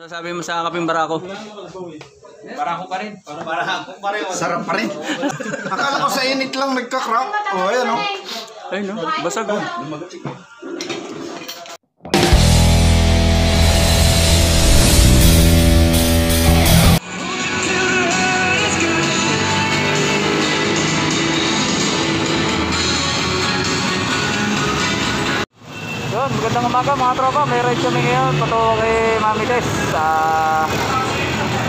Sabi mo sa kaping barako? Barako pa rin. Barako pa rin. Sarap pa rin. Akala ko sa init lang nagka-crack. Oh, ayan o. Ayun no, basag oh. Yun, magandang umaga mga tropa. May ride kami ngayon patungo kay Mami Tess.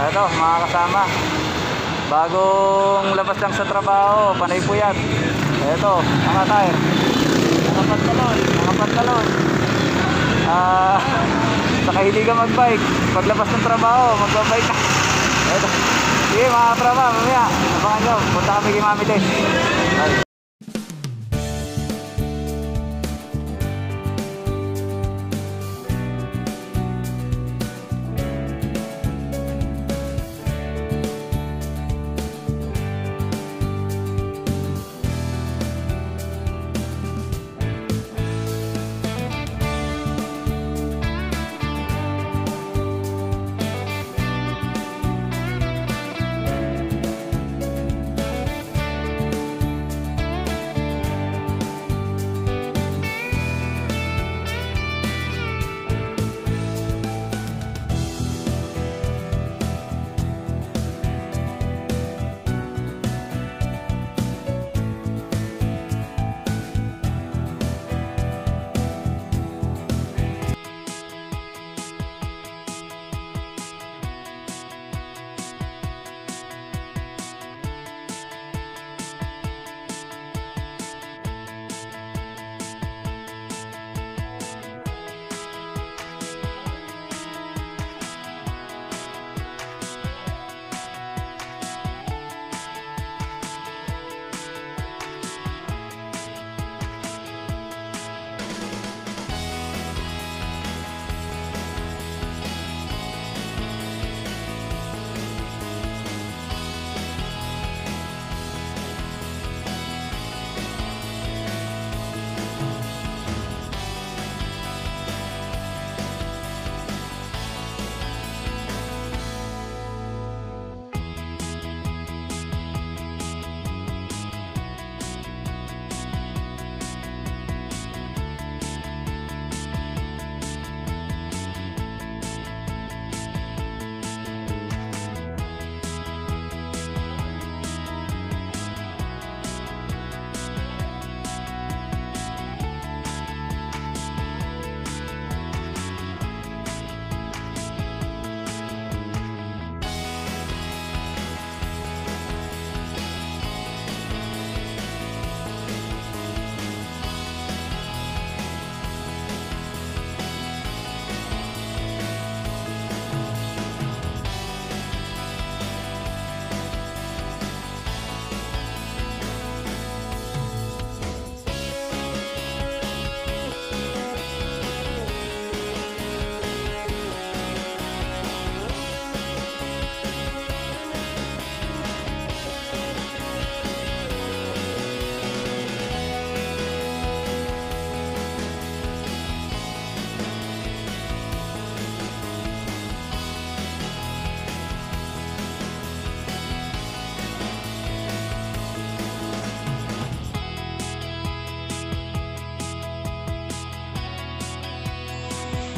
Ito mga kasama, bagong labas lang sa trabaho, panay puyat. Ito, mga tire, mga pantalon. Saka hindi ka magbike, paglabas ng trabaho, magbabike ka. Ito, sige mga tropa, mamaya abangan nyo, punta kami kay Mami Tess. Bye.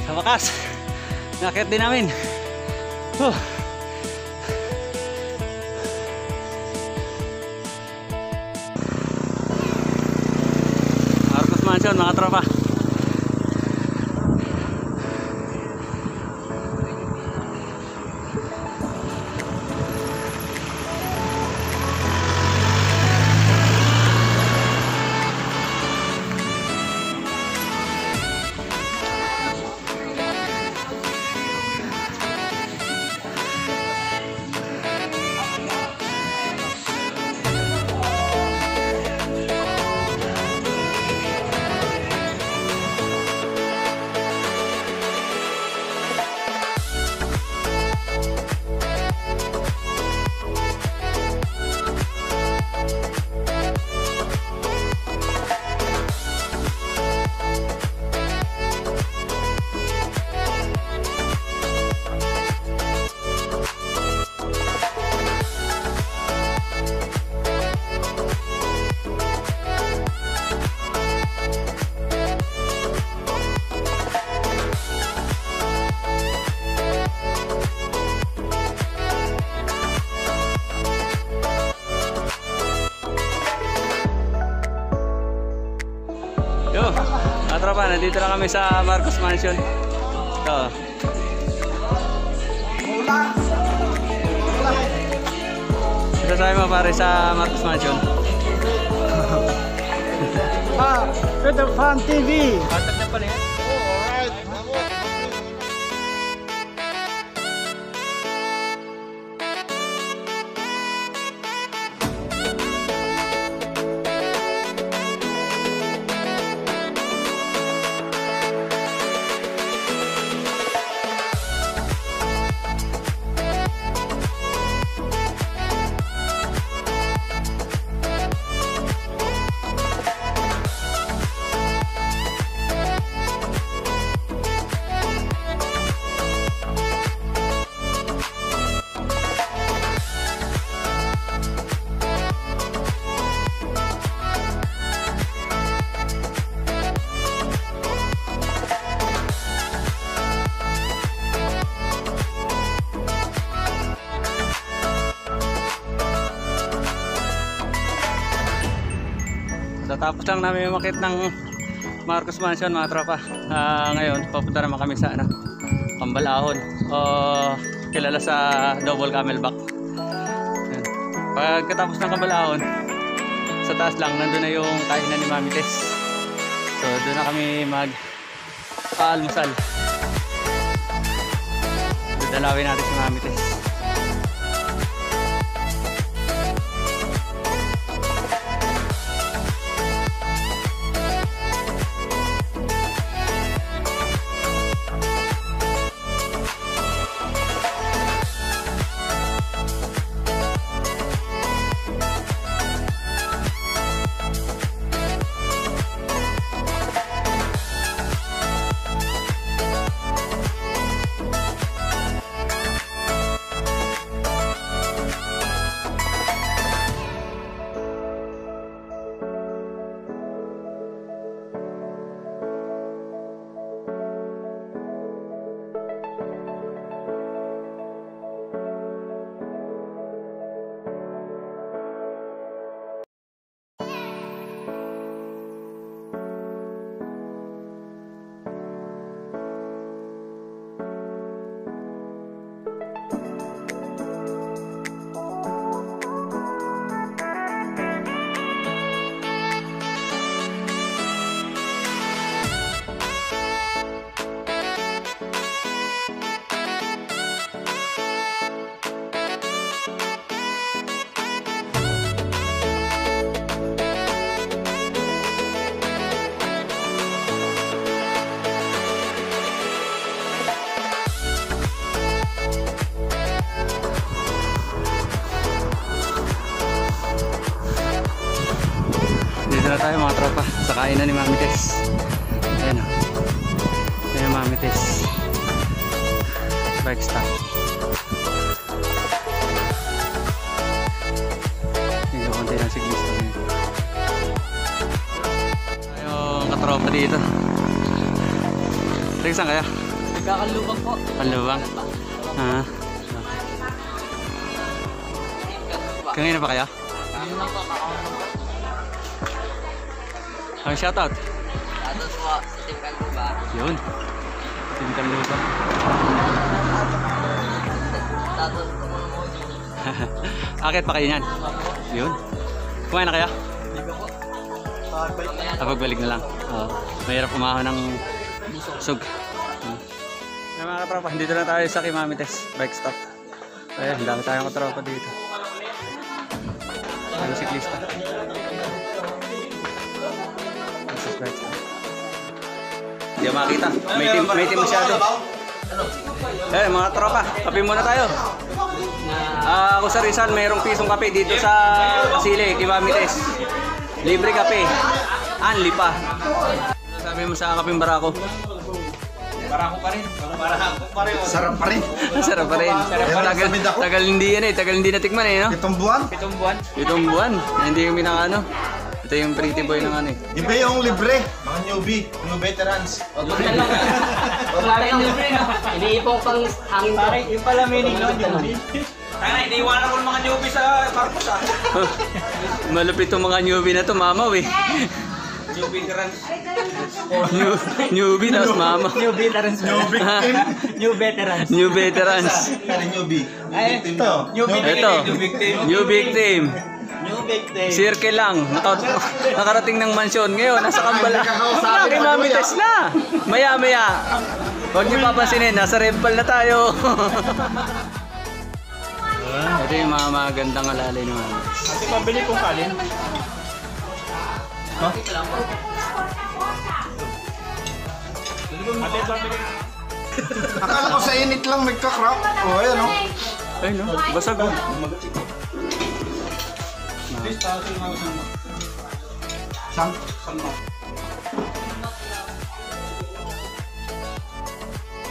Sa wakas, nakit din namin. Marcos Mansion mga tropa. nandito na kami sa Marcos Mansion. Ito. Ito tayo mga pare sa Marcos Mansion. Peter Fan TV. Contact na pala yan. Tapos lang namin umakit ng Marcos Mansion mga tropa. Ngayon papunta naman kami sa Cambalahon o kilala sa Double Camelback. Ayan. Pagkatapos ng Cambalahon, sa taas lang nandun na yung kainan ni Mami Tess. So doon na kami mag-almusal. Dadalawin natin si Mami Tess. Dito na tayo mga tropa sa kainan ni Mami Tess. Ayan o. Ayan yung Mami Tess. Bike stop. Hindi ko konti ng siglista ngayon. Tayong katropa dito. Teka, saan kaya? Nagkakalubang po. Kalubang? Ha? Kanina pa kaya? Ano lang po, Ang shoutout. Shoutout po sa Team Kalbuba. Yun. Team Kalbuba. Shoutout po mga mojo. Akit pa kayo niyan? Yun. Kumain na kaya? Pagbalik na lang. Oo. Mahirap umahon ng sug. Ay, mga katropa, dito na tayo sa Mami Tess bike stop. Ayan, dami tayong katropa dito. Ang siklista. Hindi ako makita. May team masyado. Eh, mga tropa, kape muna tayo. Ako sa Rizal, mayroong pisong kape dito sa Sile, kay Mami Tess. Libre kape. Anli pa. Ano sabi mo sa kapeng barako? Barako pa rin. Barako pa rin. Sarap pa rin. Sarap pa rin. Tagal hindi yan eh. Tagal hindi natikman eh, no? 7 buwan. 7 buwan. 7 buwan. Hindi yung minakano. Ito yung pretty boy ng ano eh. Iba yung libre. Mga newbie, mga veterans. Huwag na lang. Huwag na lang libre na. Iniipong pang hangin ko. Yung pala meaning nun, newbie. Tanga, iniiwanan ko ng mga newbie sa Marcos ah. Malupit itong mga newbie na to, mamaw eh. New veterans. Newbie, tapos mama. New veterans. New veterans. New veterans. Kaya newbie. Ay, ito. New Ito, new victim. New victim. Circle lang. Nakarating ng mansyon. Ngayon, nasa Kambal. Kay Mami Tess na. Maya-maya. Huwag niyo papansinin, nasa Rempal na tayo. Ito yung mga magandang alalay ng Mami Tess. Ate, pabili kong kalin. Ate, pabili. Akala ko sa init lang nagka-crack. Oh, ayan o. Ay no, basag oh.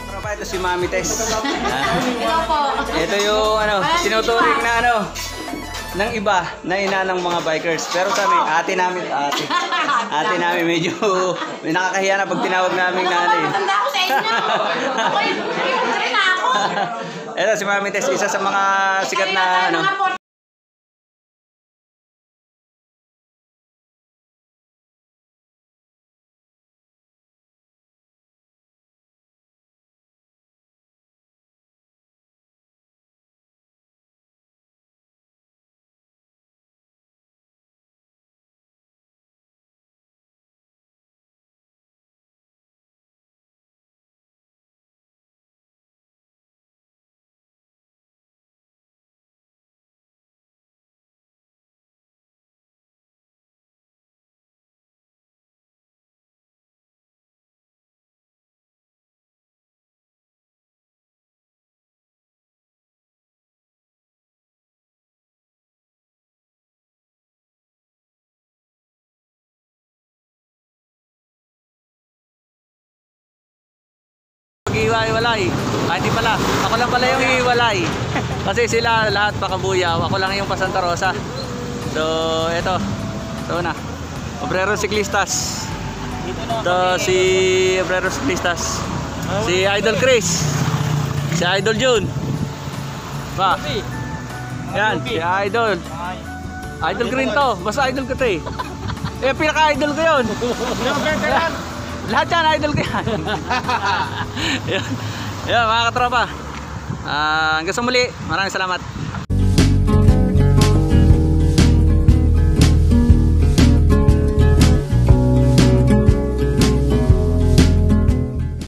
Tropa, ito si Mami Tess. Hello po. Ito yung ano, tinuturing na ano ng iba na ina ng mga bikers. Pero sa amin, ate namin medyo may nakakahiya na pag tinawag namin nanay. Matanda ako sa inyo. Ako yung rin ako. Ito si Mami Tess, isa sa mga sikat na ano. Iiwalay. Ah, hindi pala. Ako lang pala yung iiwalay. Kasi sila lahat pakabuyaw. Ako lang yung pa Santa Rosa. So, eto. Ito na. Obrero Ciclistas. Ito si Obrero Ciclistas. Si Idol Chris. Si Idol Jun. Pa. Yan, si Idol. Idol Green to. Basta idol ko to eh. Eh, pinaka-idol ko yun. Lahat yan, idol ko yan. Yan, mga katropa. Hanggang sa muli, maraming salamat.